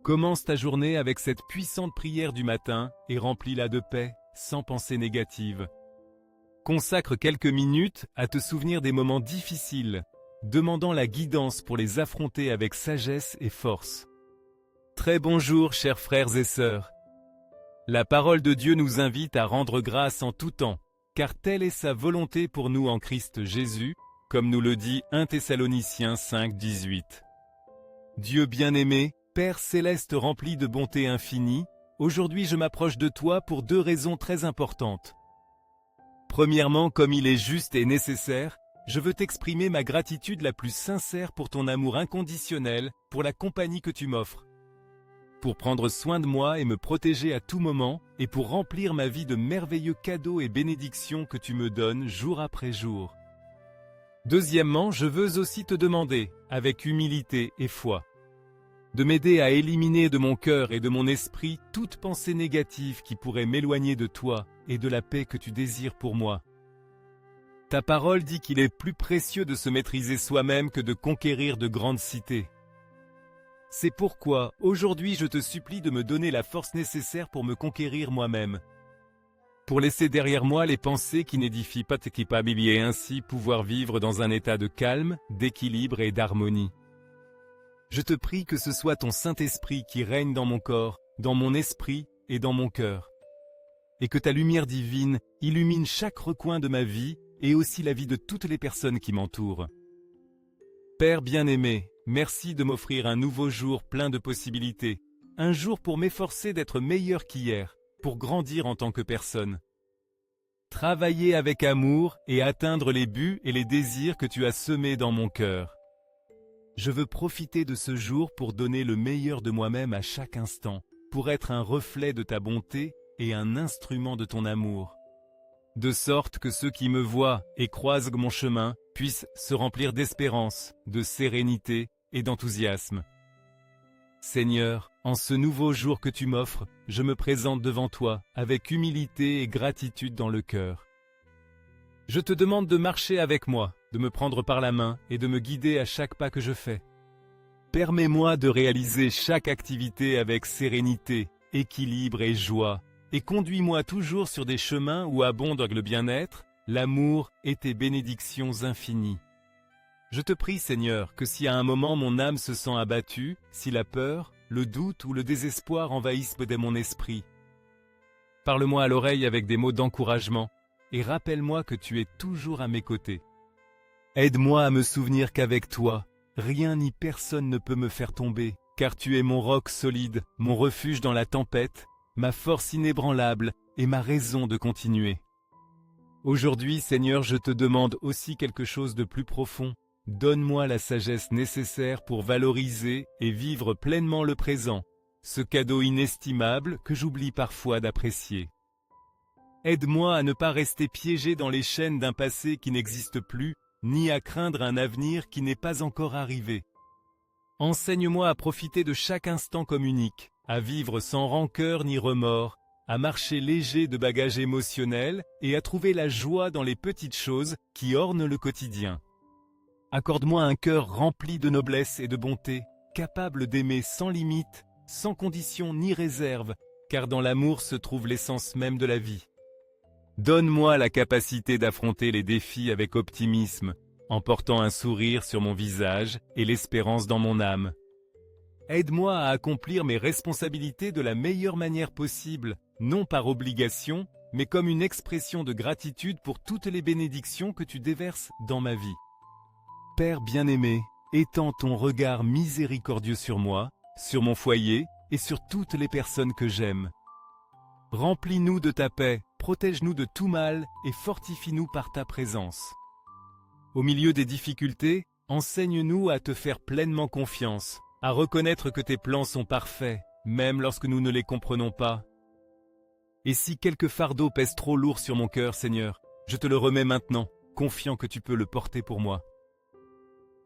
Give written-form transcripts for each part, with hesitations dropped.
Commence ta journée avec cette puissante prière du matin et remplis-la de paix, sans pensée négative. Consacre quelques minutes à te souvenir des moments difficiles, demandant la guidance pour les affronter avec sagesse et force. Très bonjour, chers frères et sœurs. La parole de Dieu nous invite à rendre grâce en tout temps, car telle est sa volonté pour nous en Christ Jésus, comme nous le dit 1 Thessaloniciens 5, 18. Dieu bien-aimé, Père céleste rempli de bonté infinie, aujourd'hui je m'approche de toi pour deux raisons très importantes. Premièrement, comme il est juste et nécessaire, je veux t'exprimer ma gratitude la plus sincère pour ton amour inconditionnel, pour la compagnie que tu m'offres, pour prendre soin de moi et me protéger à tout moment, et pour remplir ma vie de merveilleux cadeaux et bénédictions que tu me donnes jour après jour. Deuxièmement, je veux aussi te demander, avec humilité et foi, de m'aider à éliminer de mon cœur et de mon esprit toute pensée négative qui pourrait m'éloigner de toi et de la paix que tu désires pour moi. Ta parole dit qu'il est plus précieux de se maîtriser soi-même que de conquérir de grandes cités. C'est pourquoi, aujourd'hui, je te supplie de me donner la force nécessaire pour me conquérir moi-même, pour laisser derrière moi les pensées qui n'édifient pas et ainsi pouvoir vivre dans un état de calme, d'équilibre et d'harmonie. Je te prie que ce soit ton Saint-Esprit qui règne dans mon corps, dans mon esprit et dans mon cœur, et que ta lumière divine illumine chaque recoin de ma vie et aussi la vie de toutes les personnes qui m'entourent. Père bien-aimé, merci de m'offrir un nouveau jour plein de possibilités, un jour pour m'efforcer d'être meilleur qu'hier, pour grandir en tant que personne. Travailler avec amour et atteindre les buts et les désirs que tu as semés dans mon cœur. Je veux profiter de ce jour pour donner le meilleur de moi-même à chaque instant, pour être un reflet de ta bonté et un instrument de ton amour. De sorte que ceux qui me voient et croisent mon chemin puissent se remplir d'espérance, de sérénité et d'enthousiasme. Seigneur, en ce nouveau jour que tu m'offres, je me présente devant toi avec humilité et gratitude dans le cœur. Je te demande de marcher avec moi, de me prendre par la main et de me guider à chaque pas que je fais. Permets-moi de réaliser chaque activité avec sérénité, équilibre et joie, et conduis-moi toujours sur des chemins où abondent le bien-être, l'amour et tes bénédictions infinies. Je te prie, Seigneur, que si à un moment mon âme se sent abattue, si la peur, le doute ou le désespoir envahissent mon esprit, parle-moi à l'oreille avec des mots d'encouragement et rappelle-moi que tu es toujours à mes côtés. Aide-moi à me souvenir qu'avec toi, rien ni personne ne peut me faire tomber, car tu es mon roc solide, mon refuge dans la tempête, ma force inébranlable et ma raison de continuer. Aujourd'hui, Seigneur, je te demande aussi quelque chose de plus profond. Donne-moi la sagesse nécessaire pour valoriser et vivre pleinement le présent, ce cadeau inestimable que j'oublie parfois d'apprécier. Aide-moi à ne pas rester piégé dans les chaînes d'un passé qui n'existe plus, ni à craindre un avenir qui n'est pas encore arrivé. Enseigne-moi à profiter de chaque instant comme unique, à vivre sans rancœur ni remords, à marcher léger de bagages émotionnels et à trouver la joie dans les petites choses qui ornent le quotidien. Accorde-moi un cœur rempli de noblesse et de bonté, capable d'aimer sans limite, sans condition ni réserve, car dans l'amour se trouve l'essence même de la vie. Donne-moi la capacité d'affronter les défis avec optimisme, en portant un sourire sur mon visage et l'espérance dans mon âme. Aide-moi à accomplir mes responsabilités de la meilleure manière possible, non par obligation, mais comme une expression de gratitude pour toutes les bénédictions que tu déverses dans ma vie. Père bien-aimé, étends ton regard miséricordieux sur moi, sur mon foyer et sur toutes les personnes que j'aime. Remplis-nous de ta paix, protège-nous de tout mal et fortifie-nous par ta présence. Au milieu des difficultés, enseigne-nous à te faire pleinement confiance, à reconnaître que tes plans sont parfaits, même lorsque nous ne les comprenons pas. Et si quelque fardeau pèse trop lourd sur mon cœur, Seigneur, je te le remets maintenant, confiant que tu peux le porter pour moi.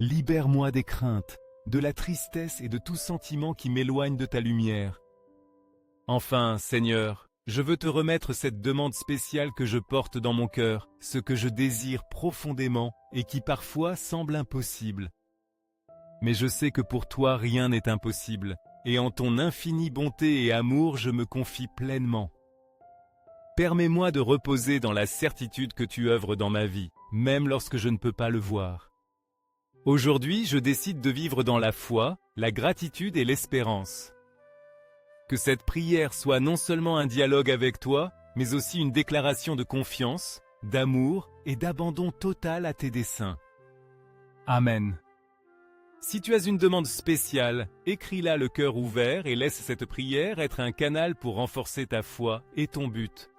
Libère-moi des craintes, de la tristesse et de tout sentiment qui m'éloigne de ta lumière. Enfin, Seigneur, je veux te remettre cette demande spéciale que je porte dans mon cœur, ce que je désire profondément et qui parfois semble impossible. Mais je sais que pour toi rien n'est impossible, et en ton infinie bonté et amour je me confie pleinement. Permets-moi de reposer dans la certitude que tu œuvres dans ma vie, même lorsque je ne peux pas le voir. Aujourd'hui, je décide de vivre dans la foi, la gratitude et l'espérance. Que cette prière soit non seulement un dialogue avec toi, mais aussi une déclaration de confiance, d'amour et d'abandon total à tes desseins. Amen. Si tu as une demande spéciale, écris-la le cœur ouvert et laisse cette prière être un canal pour renforcer ta foi et ton but.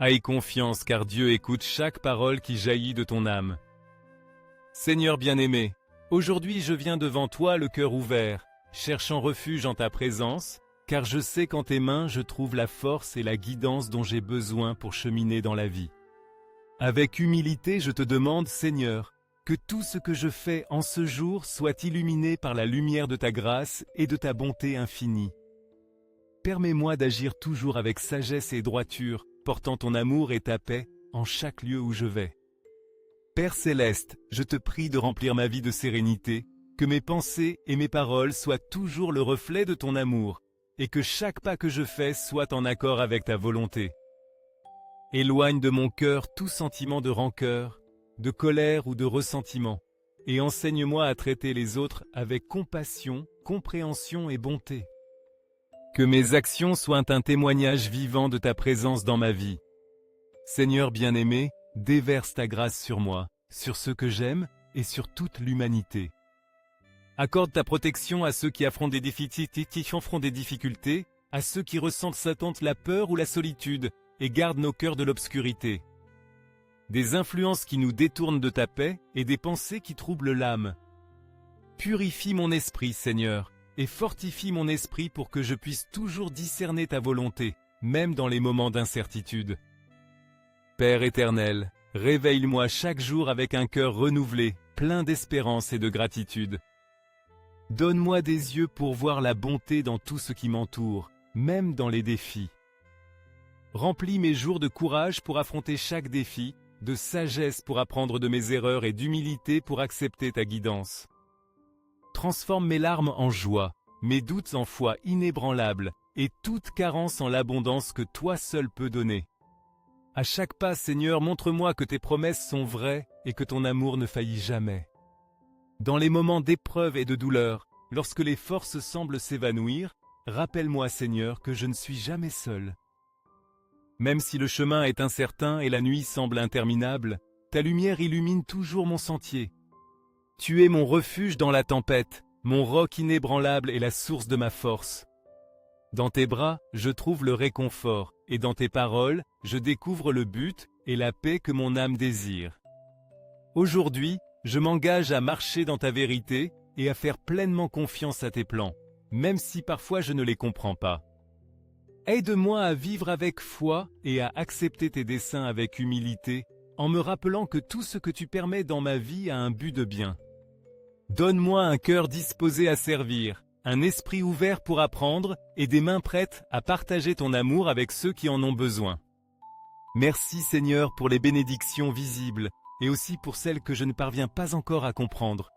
Aie confiance car Dieu écoute chaque parole qui jaillit de ton âme. Seigneur bien-aimé, aujourd'hui je viens devant toi le cœur ouvert, cherchant refuge en ta présence, car je sais qu'en tes mains je trouve la force et la guidance dont j'ai besoin pour cheminer dans la vie. Avec humilité je te demande, Seigneur, que tout ce que je fais en ce jour soit illuminé par la lumière de ta grâce et de ta bonté infinie. Permets-moi d'agir toujours avec sagesse et droiture, portant ton amour et ta paix en chaque lieu où je vais. Père céleste, je te prie de remplir ma vie de sérénité, que mes pensées et mes paroles soient toujours le reflet de ton amour, et que chaque pas que je fais soit en accord avec ta volonté. Éloigne de mon cœur tout sentiment de rancœur, de colère ou de ressentiment, et enseigne-moi à traiter les autres avec compassion, compréhension et bonté. Que mes actions soient un témoignage vivant de ta présence dans ma vie. Seigneur bien-aimé, déverse ta grâce sur moi, sur ceux que j'aime et sur toute l'humanité. Accorde ta protection à ceux qui affrontent des difficultés, à ceux qui ressentent la peur ou la solitude, et garde nos cœurs de l'obscurité. Des influences qui nous détournent de ta paix et des pensées qui troublent l'âme. Purifie mon esprit, Seigneur, et fortifie mon esprit pour que je puisse toujours discerner ta volonté, même dans les moments d'incertitude. Père éternel, réveille-moi chaque jour avec un cœur renouvelé, plein d'espérance et de gratitude. Donne-moi des yeux pour voir la bonté dans tout ce qui m'entoure, même dans les défis. Remplis mes jours de courage pour affronter chaque défi, de sagesse pour apprendre de mes erreurs et d'humilité pour accepter ta guidance. Transforme mes larmes en joie, mes doutes en foi inébranlable, et toute carence en l'abondance que toi seul peux donner. À chaque pas, Seigneur, montre-moi que tes promesses sont vraies et que ton amour ne faillit jamais. Dans les moments d'épreuve et de douleur, lorsque les forces semblent s'évanouir, rappelle-moi, Seigneur, que je ne suis jamais seul. Même si le chemin est incertain et la nuit semble interminable, ta lumière illumine toujours mon sentier. Tu es mon refuge dans la tempête, mon roc inébranlable et la source de ma force. Dans tes bras, je trouve le réconfort, et dans tes paroles, je découvre le but et la paix que mon âme désire. Aujourd'hui, je m'engage à marcher dans ta vérité et à faire pleinement confiance à tes plans, même si parfois je ne les comprends pas. Aide-moi à vivre avec foi et à accepter tes desseins avec humilité, en me rappelant que tout ce que tu permets dans ma vie a un but de bien. Donne-moi un cœur disposé à servir, un esprit ouvert pour apprendre et des mains prêtes à partager ton amour avec ceux qui en ont besoin. Merci Seigneur pour les bénédictions visibles et aussi pour celles que je ne parviens pas encore à comprendre.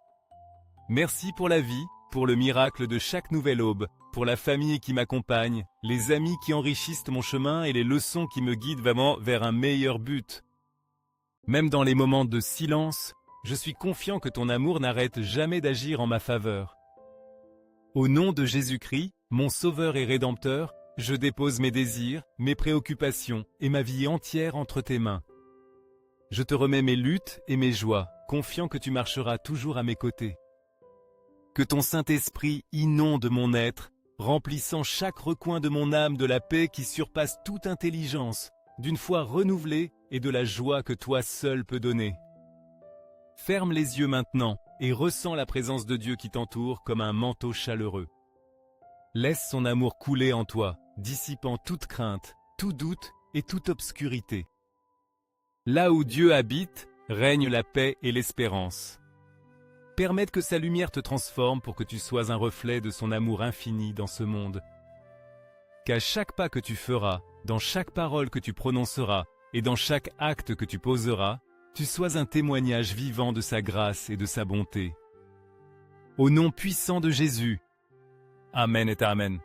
Merci pour la vie, pour le miracle de chaque nouvelle aube, pour la famille qui m'accompagne, les amis qui enrichissent mon chemin et les leçons qui me guident vraiment vers un meilleur but. Même dans les moments de silence, je suis confiant que ton amour n'arrête jamais d'agir en ma faveur. Au nom de Jésus-Christ, mon Sauveur et Rédempteur, je dépose mes désirs, mes préoccupations et ma vie entière entre tes mains. Je te remets mes luttes et mes joies, confiant que tu marcheras toujours à mes côtés. Que ton Saint-Esprit inonde mon être, remplissant chaque recoin de mon âme de la paix qui surpasse toute intelligence, d'une foi renouvelée et de la joie que toi seul peux donner. Ferme les yeux maintenant et ressens la présence de Dieu qui t'entoure comme un manteau chaleureux. Laisse son amour couler en toi, dissipant toute crainte, tout doute et toute obscurité. Là où Dieu habite, règne la paix et l'espérance. Permette que sa lumière te transforme pour que tu sois un reflet de son amour infini dans ce monde. Qu'à chaque pas que tu feras, dans chaque parole que tu prononceras et dans chaque acte que tu poseras, tu sois un témoignage vivant de sa grâce et de sa bonté. Au nom puissant de Jésus. Amen et Amen.